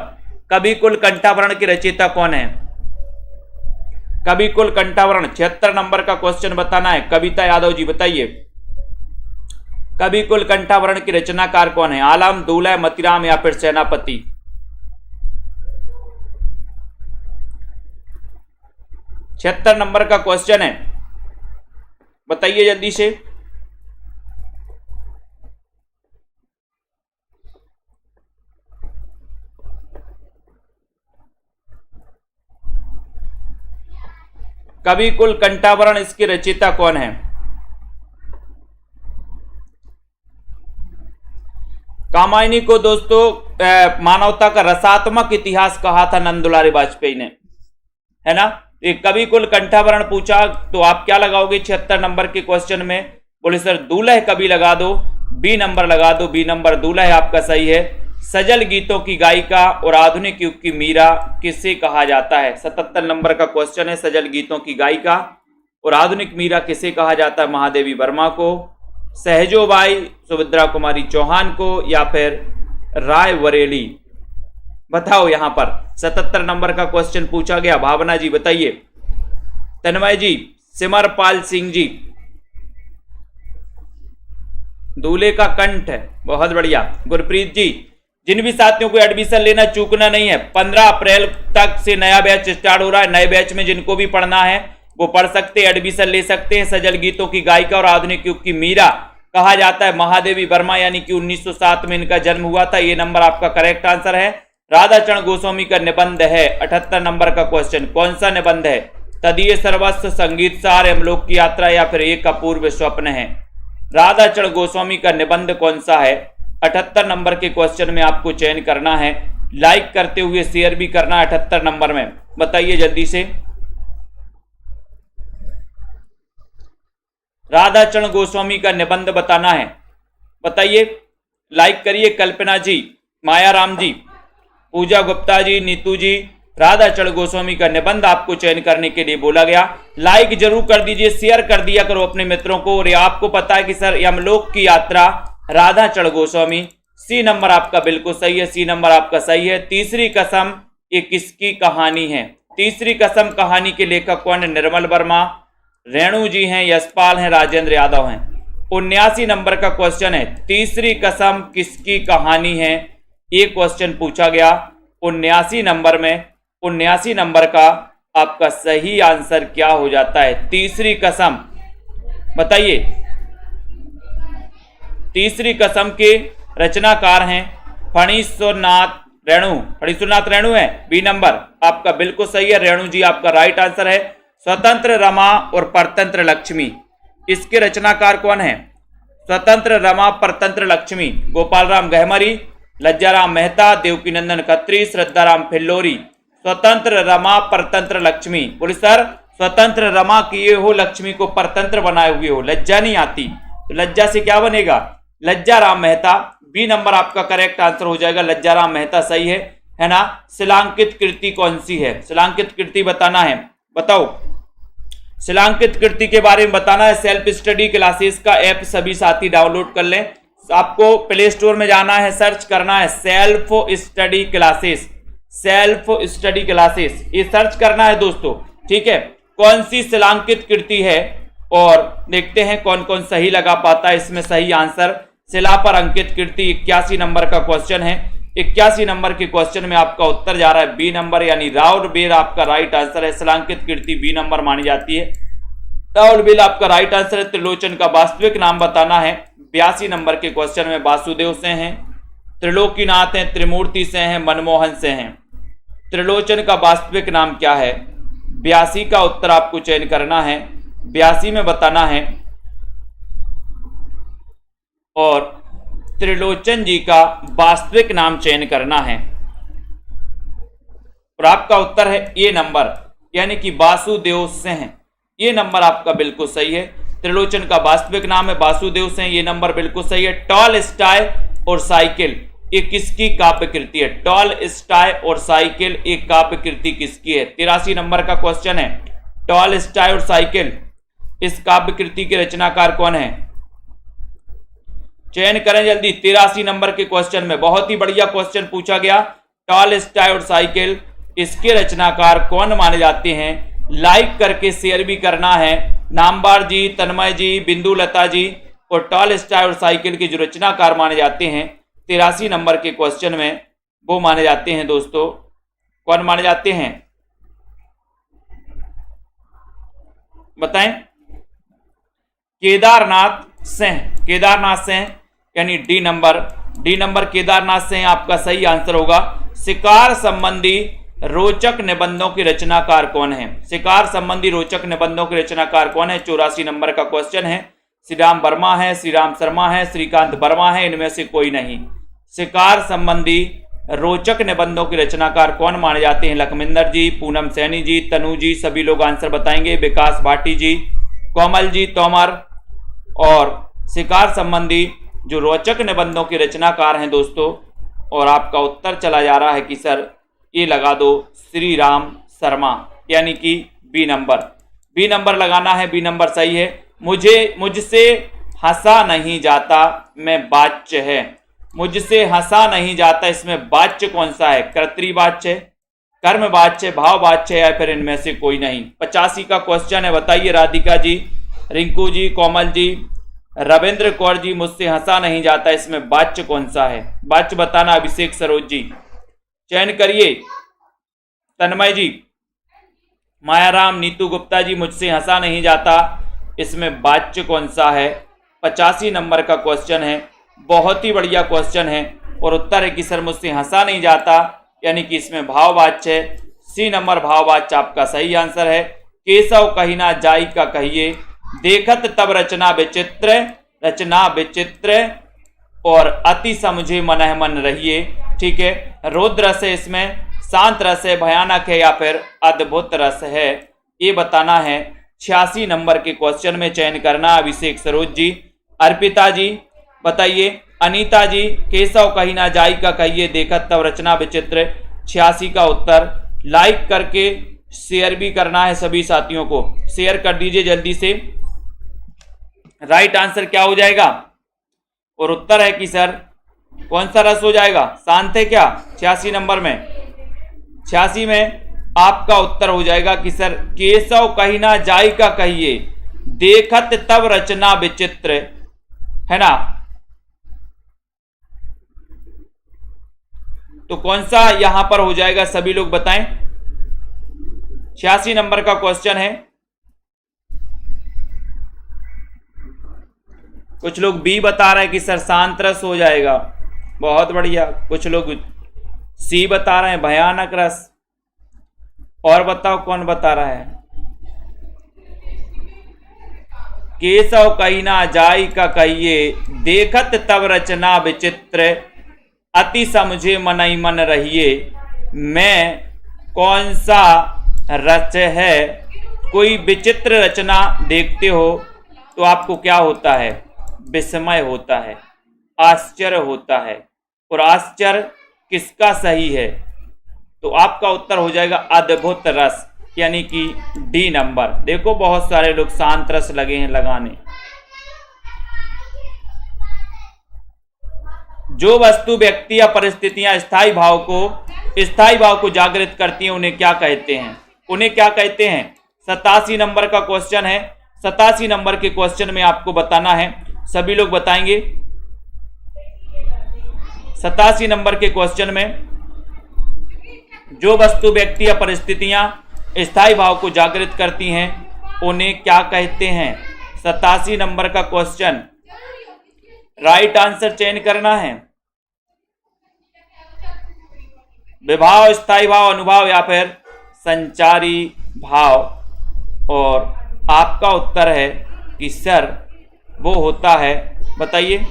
कवि कुल कंठावरण के रचयिता कौन है? कवि कुल कंठावरण 76 नंबर का क्वेश्चन बताना है। कविता यादव जी बताइए, कवि कुल कंठावरण के रचनाकार कौन है? आलम, दूल्हा, मतीराम या फिर सेनापति? 76 नंबर का क्वेश्चन है, बताइए जल्दी से। कवि कुल कंठावरण, इसके रचयिता कौन है? कामायनी को दोस्तों मानवता का रसात्मक इतिहास कहा था नंदुलारी वाजपेयी ने, है ना। एक कवि कुल कंठावरण पूछा तो आप क्या लगाओगे 76 नंबर के क्वेश्चन में? बोले सर दूल्हा कवि लगा दो, बी नंबर लगा दो। बी नंबर दूल्हा है आपका सही है। सजल गीतों की गायिका और आधुनिक युग की मीरा किसे कहा जाता है? 77 नंबर का क्वेश्चन है। सजल गीतों की गायिका और आधुनिक मीरा किसे कहा जाता है? महादेवी वर्मा को, सहजोबाई, सुभद्रा कुमारी चौहान को या फिर राय बरेली? बताओ यहां पर 77 नंबर का क्वेश्चन पूछा गया। भावना जी बताइए, तन्मय जी, सिमरपाल सिंह जी, दूल्हे का कंठ है, बहुत बढ़िया। गुरप्रीत जी, जिन भी साथियों को एडमिशन लेना चूकना नहीं है, 15 अप्रैल तक से नया बैच स्टार्ट हो रहा है। नए बैच में जिनको भी पढ़ना है वो पढ़ सकते हैं, एडमिशन ले सकते हैं। सजल गीतों की गायिका और आधुनिक युग की मीरा कहा जाता है महादेवी वर्मा, यानी कि 1907 में इनका जन्म हुआ था। ये नंबर आपका करेक्ट आंसर है। राधाचरण गोस्वामी का निबंध है 78 नंबर का क्वेश्चन। कौन सा निबंध है? तदीय सर्वस्व, संगीत सार, यमलोक की यात्रा या फिर एक अपूर्व स्वप्न है? राधाचरण गोस्वामी का निबंध कौन सा है? 78 नंबर के क्वेश्चन में आपको चयन करना है। लाइक करते हुए शेयर भी करना है 78 नंबर में। बताइए जल्दी से, राधाचरण गोस्वामी का निबंध बताना है। बताइए, लाइक करिए। कल्पना जी, मायाराम जी, पूजा गुप्ता जी, नीतू जी, राधाचरण गोस्वामी का निबंध आपको चयन करने के लिए बोला गया। लाइक जरूर कर दीजिए, शेयर कर दिया करो अपने मित्रों को। और आपको पता है कि सर यमलोक की यात्रा राधाचरण गोस्वामी। सी नंबर आपका बिल्कुल सही है। सी नंबर आपका सही है। तीसरी कसम ये किसकी कहानी है? तीसरी कसम कहानी के लेखक कौन है? निर्मल वर्मा, रेणु जी हैं, यशपाल हैं, राजेंद्र यादव हैं। 79 नंबर का क्वेश्चन है, तीसरी कसम किसकी कहानी है? ये क्वेश्चन पूछा गया 79 नंबर में। 79 नंबर का आपका सही आंसर क्या हो जाता है? तीसरी कसम बताइए। तीसरी कसम के रचनाकार हैं फणीश्वरनाथ रेणु। फणीश्वरनाथ रेणु है। बी नंबर आपका बिल्कुल सही है। रेणु जी आपका राइट आंसर है। स्वतंत्र रमा और परतंत्र लक्ष्मी, इसके रचनाकार कौन है? स्वतंत्र रमा परतंत्र लक्ष्मी, गोपाल राम गहमरी, लज्जाराम मेहता, देवकीनंदन खत्री, श्रद्धाराम फिल्लोरी। स्वतंत्र रमा परतंत्र लक्ष्मी। बोले सर स्वतंत्र रमा किए हो, लक्ष्मी को परतंत्र बनाए हुए हो, लज्जा नहीं आती, तो लज्जा से क्या बनेगा? लज्जाराम मेहता। बी नंबर आपका करेक्ट आंसर हो जाएगा। लज्जाराम मेहता सही है ना। शिलांकित कृति कौन सी है? शिलांकित कृति बताना है। बताओ, शिलांकित कृति के बारे में बताना है। सेल्फ स्टडी क्लासेस का ऐप सभी साथी डाउनलोड कर लें। आपको प्ले स्टोर में जाना है, सर्च करना है self study classes. Self study classes ये सर्च करना है दोस्तों, ठीक है। कौन सी शिलांकित कृति है और देखते हैं कौन कौन सही लगा पाता है इसमें सही आंसर। शिला पर अंकित कृति 81 नंबर का क्वेश्चन है। 81 नंबर के क्वेश्चन में आपका उत्तर जा रहा है बी नंबर, यानी राउल बेल आपका राइट आंसर है। शिलांकित कृति बी नंबर मानी जाती है। राउल बेल आपका राइट आंसर है। त्रिलोचन का वास्तविक नाम बताना है। 82 नंबर के क्वेश्चन में वासुदेव से हैं, त्रिलोकीनाथ हैं, त्रिमूर्ति से हैं, मनमोहन से हैं। त्रिलोचन का वास्तविक नाम क्या है? 82 का उत्तर आपको चयन करना है। 82 में बताना है। और त्रिलोचन जी का वास्तविक नाम चयन करना है। और आपका उत्तर है ए नंबर, यानी कि वासुदेव से हैं। ये नंबर आपका बिल्कुल सही है। त्रिलोचन का वास्तविक नाम है वासुदेव से, ये नंबर बिल्कुल सही है। टॉल स्टाई और साइकिल, ये किसकी काव्य कृति है? टॉल स्टाय और साइकिल एक काव्य कृति किसकी है? 83 नंबर का क्वेश्चन है। टॉल स्टाय और साइकिल इस काव्य कृति के रचनाकार कौन है? चयन करें जल्दी। 83 नंबर के क्वेश्चन में बहुत ही बढ़िया क्वेश्चन पूछा गया। टॉल स्टाय और साइकिल इसके रचनाकार कौन माने जाते हैं? लाइक करके शेयर भी करना है। नामबार जी, तन्मय जी, बिंदु लता जी और टॉल स्टाय और साइकिल के जो रचनाकार माने जाते हैं 83 नंबर के क्वेश्चन में, वो माने जाते हैं दोस्तों, कौन माने जाते हैं बताएं? केदारनाथ सिंह। केदारनाथ सिंह यानी डी नंबर केदारनाथ सिंह आपका सही आंसर होगा। शिकार संबंधी रोचक निबंधों के रचनाकार कौन है? शिकार संबंधी रोचक निबंधों के रचनाकार कौन है? 84 नंबर का क्वेश्चन है। श्री राम वर्मा है, श्री राम शर्मा है, श्रीकांत वर्मा है, इनमें से कोई नहीं। शिकार संबंधी रोचक निबंधों के रचनाकार कौन माने जाते हैं? लखमिंदर जी, पूनम सैनी जी, तनु जी, सभी लोग आंसर बताएंगे। विकास भाटी जी, कोमल जी, तोमर। और शिकार संबंधी जो रोचक निबंधों के रचनाकार हैं दोस्तों, और आपका उत्तर चला जा रहा है कि सर ये लगा दो श्री राम शर्मा, यानी कि बी नंबर लगाना है। बी नंबर सही है। मुझसे हंसा नहीं जाता में वाच्य है। मुझसे हंसा नहीं जाता, इसमें वाच्य कौन सा है? कर्तृवाच्य, कर्मवाच्य, भाववाच्य या फिर इनमें से कोई नहीं। 85 का क्वेश्चन है, बताइए राधिका जी, रिंकू जी, कोमल जी, रविंद्र कौर जी, मुझसे हंसा नहीं जाता, इसमें वाच्य कौन सा है? वाच्य बताना। अभिषेक सरोज जी चयन करिए। तन्मय जी, मायाराम, नीतू गुप्ता जी, मुझसे हंसा नहीं जाता, इसमें वाच्य कौन सा है? 85 नंबर का क्वेश्चन है। बहुत ही बढ़िया क्वेश्चन है और उत्तर है कि सर मुझसे हंसा नहीं जाता, यानी कि इसमें भाववाच्य है। सी नंबर भाववाच्य आपका सही आंसर है। केशव कहिना जाई का कहिए, देखत तब रचना विचित्र और अति समझे मनह मन रहिए। ठीक है, रौद्र रस है, इसमें शांत रस है, भयानक है या फिर अद्भुत रस है, ये बताना है। 86 नंबर के क्वेश्चन में चयन करना। अभिषेक सरोज जी, अर्पिता जी बताइए। अनीता जी, केशव कहिना जाई का कहिए, देखत तब रचना विचित्र। 86 का उत्तर लाइक करके शेयर भी करना है। सभी साथियों को शेयर कर दीजिए जल्दी से। राइट आंसर क्या हो जाएगा? और उत्तर है कि सर कौन सा रस हो जाएगा? शांत है क्या? 86 नंबर में 86 में आपका उत्तर हो जाएगा कि सर केशव कहिना जाई का कहिए, देखत तब रचना विचित्र, है ना? तो कौन सा यहां पर हो जाएगा? सभी लोग बताएं। 86 नंबर का क्वेश्चन है। कुछ लोग बी बता रहे हैं कि सर शांत रस हो जाएगा, बहुत बढ़िया। कुछ लोग सी बता रहे हैं भयानक रस। और बताओ कौन बता रहा है? केशव कहिना जाई का कहिए, देखत तब रचना विचित्र, अति समझे मनई मन रहिए। मैं कौन सा रच है? कोई विचित्र रचना देखते हो तो आपको क्या होता है? विस्मय होता है, आश्चर्य होता है। और आश्चर्य किसका सही है? तो आपका उत्तर हो जाएगा अद्भुत रस, यानी कि डी नंबर। देखो बहुत सारे लोग शांत रस लगे हैं लगाने। जो वस्तु, व्यक्ति या परिस्थितियां स्थायी भाव को जागृत करती हैं, उन्हें क्या कहते हैं? उन्हें क्या कहते हैं? 87 नंबर का क्वेश्चन है। 87 नंबर के क्वेश्चन में आपको बताना है। सभी लोग बताएंगे। 87 नंबर के क्वेश्चन में जो वस्तु, व्यक्ति या परिस्थितियां स्थायी भाव को जागृत करती हैं, उन्हें क्या कहते हैं? 87 नंबर का क्वेश्चन। राइट आंसर चयन करना है। विभाव, स्थायी भाव, अनुभाव या फिर संचारी भाव। और आपका उत्तर है कि सर वो होता है, बताइए।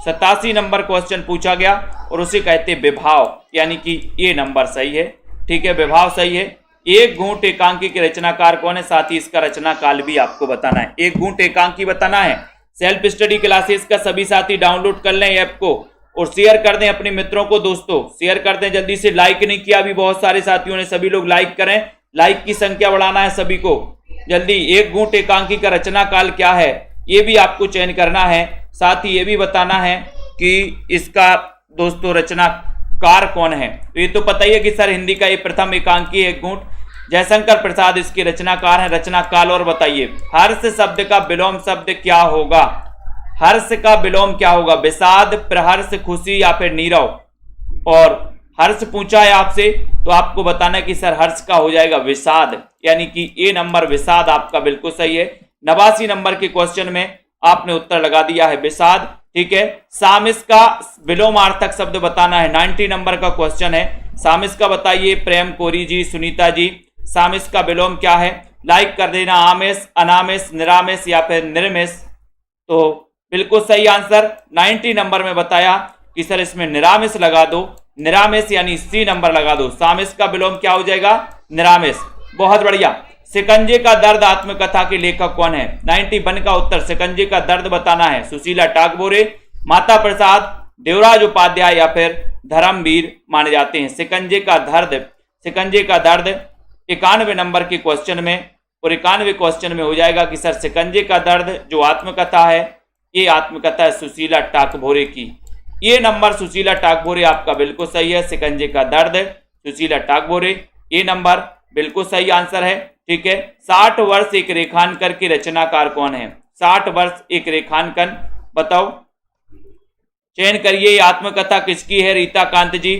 87 नंबर क्वेश्चन पूछा गया और उसे कहते विभाव, यानी कि ये नंबर सही है। ठीक है, विभाव सही है। एक घूंट एकांकी के रचनाकार कौन है? साथ ही इसका रचना काल भी आपको बताना है। एक घूंट एकांकी बताना है। सेल्फ स्टडी क्लासेस का सभी साथी डाउनलोड कर लें ऐप को और शेयर कर दें अपने मित्रों को। दोस्तों शेयर कर दें जल्दी से, लाइक नहीं किया अभी बहुत सारे साथियों ने, सभी लोग लाइक करें, लाइक की संख्या बढ़ाना है सभी को जल्दी। एक घूंट एकांकी का रचना काल क्या है ये भी आपको चयन करना है, साथ ही ये भी बताना है कि इसका दोस्तों रचनाकार कौन है। तो ये तो पता ही है कि सर हिंदी का ये प्रथम एकांकी एक घूंट जयशंकर प्रसाद इसके रचनाकार हैं। रचनाकाल और बताइए हर्ष शब्द का विलोम शब्द क्या होगा, हर्ष का विलोम क्या होगा, विषाद, प्रहर्ष, खुशी या फिर नीरव। और हर्ष पूछा है आपसे तो आपको बताना है कि सर हर्ष का हो जाएगा विषाद, यानी कि ए नंबर विषाद आपका बिल्कुल सही है। 89 नंबर के क्वेश्चन में आपने उत्तर लगा दिया है विषाद, ठीक है। सामिस का विलोमार्थक शब्द बताना है, 90 नंबर का क्वेश्चन है। सामिस का बताइए प्रेम कोरी जी, सुनीता जी, सामिस का विलोम क्या है, लाइक कर देना। आमेश, अनामेश, निरामेश या फिर निर्मेश। तो बिल्कुल सही आंसर 90 नंबर में बताया कि सर इसमें निरामेश लगा दो, निरामेश यानी सी नंबर लगा दो। सामिस का विलोम क्या हो जाएगा, निरामेश। बहुत बढ़िया। शिकंजे का दर्द आत्मकथा के लेखक कौन है, 91 का उत्तर शिकंजे का दर्द बताना है। सुशीला टागोरे, माता प्रसाद, देवराज उपाध्याय या फिर धर्मवीर माने जाते हैं। शिकंजे का दर्द, शिकंजे का दर्द 91 नंबर के क्वेश्चन में और 91 क्वेश्चन में हो जाएगा कि सर शिकंजे का दर्द जो आत्मकथा है ये आत्मकथा है सुशीला टागोरे की। ये नंबर सुशीला टागोरे आपका बिल्कुल सही है। शिकंजे का दर्द सुशीला टागोरे, ये नंबर बिल्कुल सही आंसर है, ठीक है। 60 वर्ष एक रेखांकन के रचनाकार कौन है, 60 वर्ष एक रेखांकन बताओ, चयन करिए। आत्मकथा किसकी है, रीता कांत जी,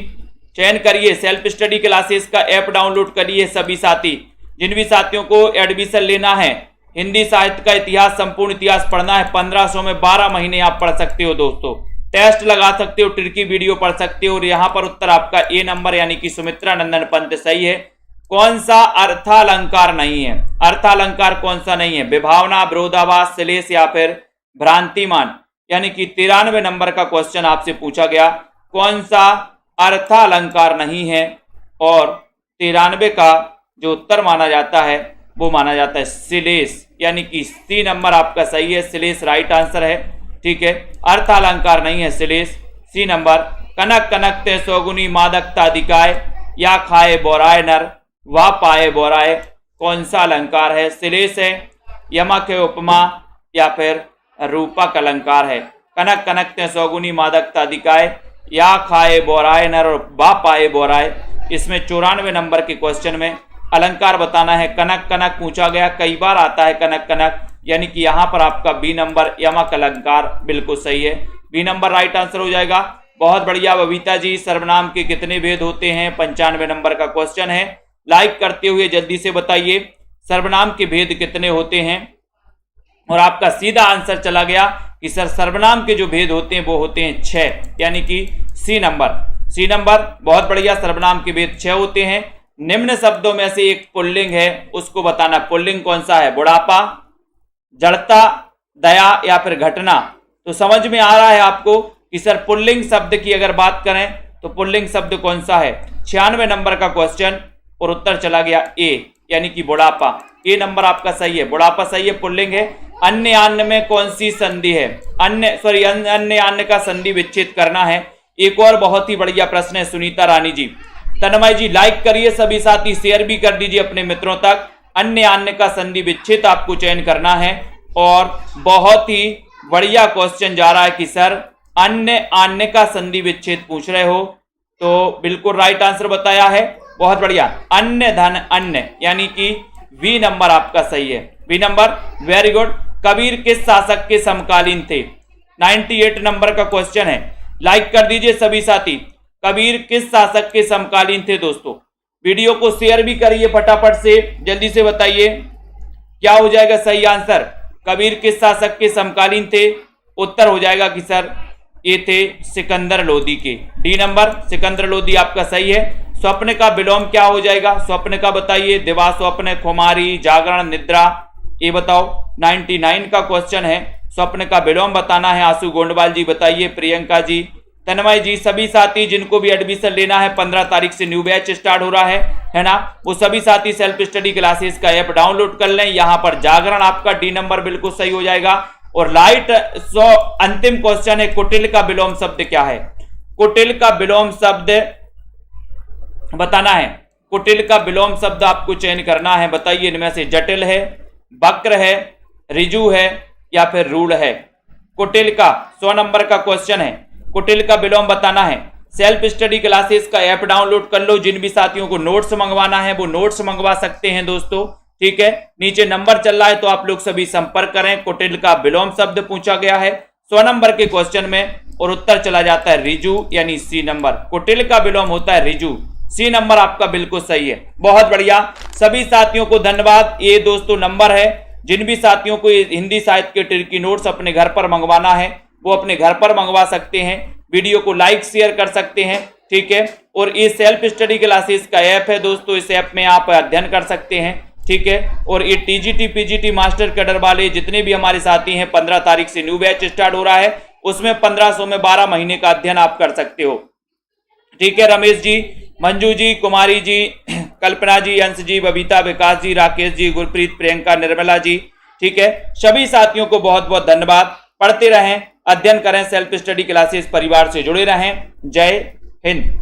चयन करिए। सेल्फ स्टडी क्लासेस का ऐप डाउनलोड करिए सभी साथी। जिन भी साथियों को एडमिशन लेना है, हिंदी साहित्य का इतिहास, संपूर्ण इतिहास पढ़ना है, 1500 में 12 महीने आप पढ़ सकते हो दोस्तों। टेस्ट लगा सकते हो, ट्रिकी वीडियो पढ़ सकते हो। और यहाँ पर उत्तर आपका ए नंबर यानी कि सुमित्रा नंदन पंत सही है। कौन सा अर्थालंकार नहीं है, अर्थालंकार कौन सा नहीं है, विभावना, विरोधाभास, श्लेष या फिर भ्रांतिमान। यानी कि 93 नंबर का क्वेश्चन आपसे पूछा गया कौन सा अर्थालंकार नहीं है, और 93 का जो उत्तर माना जाता है वो माना जाता है श्लेष, यानी कि सी नंबर आपका सही है। श्लेष राइट आंसर है, ठीक है। अर्थालंकार नहीं है श्लेष, सी नंबर। कनक कनक ते सौगुनी मादकता दिखाए, या खाए बोराए नर वा पाए बोराए, कौन सा अलंकार है, श्लेष है, यमक है, उपमा या फिर रूपक अलंकार है। कनक कनक ते सौगुनी मादकता दिखाए, या खाए बोराए नर और वा पाए बोराए। इसमें 94 नंबर के क्वेश्चन में अलंकार बताना है। कनक कनक पूछा गया, कई बार आता है कनक कनक, यानी कि यहाँ पर आपका बी नंबर यमक अलंकार बिल्कुल सही है, बी नंबर राइट आंसर हो जाएगा। बहुत बढ़िया बबीता जी, सर्वनाम के कितने भेद होते हैं, 95 नंबर का क्वेश्चन है। लाइक करते हुए जल्दी से बताइए सर्वनाम के भेद कितने होते हैं। और आपका सीधा आंसर चला गया कि सर सर्वनाम के जो भेद होते हैं वो होते हैं 6, यानी कि सी नंबर, सी नंबर। बहुत बढ़िया, सर्वनाम के भेद 6 होते हैं। निम्न शब्दों में से एक पुल्लिंग है, उसको बताना। पुल्लिंग कौन सा है, बुढ़ापा, जड़ता, दया या फिर घटना। तो समझ में आ रहा है आपको कि सर पुल्लिंग शब्द की अगर बात करें तो पुल्लिंग शब्द कौन सा है, 96 नंबर का क्वेश्चन और उत्तर चला गया ए, यानी कि बुढ़ापा। ए नंबर आपका सही है, बुढ़ापा सही है, पुल्लिंग है। अन्य अन्य में कौन सी संधि है, अन्य अन्य का संधि विच्छेद करना है। एक और बहुत ही बढ़िया प्रश्न है सुनीता रानी जी। तन्मय जी लाइक करिए, सभी साथी शेयर भी कर दीजिए अपने मित्रों तक। अन्य अन्य का संधि विच्छेद आपको चयन करना है। और बहुत ही बढ़िया क्वेश्चन जा रहा है कि सर अन्य अन्य का संधि विच्छेद पूछ रहे हो, तो बिल्कुल राइट आंसर बताया है। बहुत बढ़िया, अन्य धन अन्य, यानी कि वी नंबर आपका सही है, V number, very good. Kabir किस शासक के समकालीन थे, 98 नंबर का क्वेश्चन है। लाइक कर दीजिए सभी साथी। कबीर किस शासक के समकालीन थे दोस्तों। वीडियो को शेयर भी करिए फटाफट से, जल्दी से बताइए क्या हो जाएगा सही आंसर। कबीर किस शासक के समकालीन थे, उत्तर हो जाएगा कि सर ये थे सिकंदर लोदी के, डी नंबर, सिकंदर लोदी आपका सही है। स्वप्न का विलोम क्या हो जाएगा, स्वप्न का बताइए। दिवा स्वप्न, खुमारी, जागरण, निद्रा, ये बताओ। 99 का क्वेश्चन है, स्वप्न का विलोम बताना है। आशु गोंडवाल जी बताइए, प्रियंका जी, तन्मय जी, सभी साथी जिनको भी एडमिशन लेना है 15 तारीख से न्यू बैच स्टार्ट हो रहा है ना, वो सभी साथी सेल्फ स्टडी क्लासेस का ऐप डाउनलोड कर लें। यहाँ पर जागरण आपका डी नंबर बिल्कुल सही हो जाएगा। और लाइट अंतिम क्वेश्चन है, कुटिल का विलोम शब्द क्या है। कुटिल का विलोम शब्द बताना है। कुटिल का विलोम शब्द आपको चयन करना है। बताइए इनमें से जटिल है, वक्र है, ऋजु है या फिर रूढ़ है। कुटिल का 100 नंबर का क्वेश्चन है। कुटिल का विलोम बताना है। सेल्फ स्टडी क्लासेस का ऐप डाउनलोड कर लो। जिन भी साथियों को नोट्स मंगवाना है वो नोट्स मंगवा सकते हैं दोस्तों, ठीक है। नीचे नंबर चल रहा है तो आप लोग सभी संपर्क करें। कुटिल का विलोम शब्द पूछा गया है 100 नंबर के क्वेश्चन में और उत्तर चला जाता है ऋजु यानी सी नंबर। कुटिल का विलोम होता है ऋजु। सी नंबर आपका बिल्कुल सही है। बहुत बढ़िया, सभी साथियों को धन्यवाद। ये दोस्तों नंबर है। जिन भी साथियों को हिंदी साहित्य के ट्रिकी नोट्स अपने घर पर मंगवाना है वो अपने घर पर मंगवा सकते हैं। वीडियो को लाइक शेयर कर सकते हैं, ठीक है। और ये सेल्फ स्टडी क्लासेस का ऐप है दोस्तों, इस ऐप में आप अध्ययन कर सकते हैं, ठीक है। और ये टीजीटी पीजीटी मास्टर कैडर वाले जितने भी हमारे साथी हैं 15 तारीख से न्यू बैच स्टार्ट हो रहा है, उसमें 1500 में 12 महीने का अध्ययन आप कर सकते हो, ठीक है। रमेश जी, मंजू जी, कुमारी जी, कल्पना जी, अंश जी, बबीता, विकास जी, राकेश जी, गुरप्रीत, प्रियंका, निर्मला जी, ठीक है। सभी साथियों को बहुत बहुत धन्यवाद। पढ़ते रहें, अध्ययन करें, सेल्फ स्टडी क्लासेस परिवार से जुड़े रहें। जय हिंद।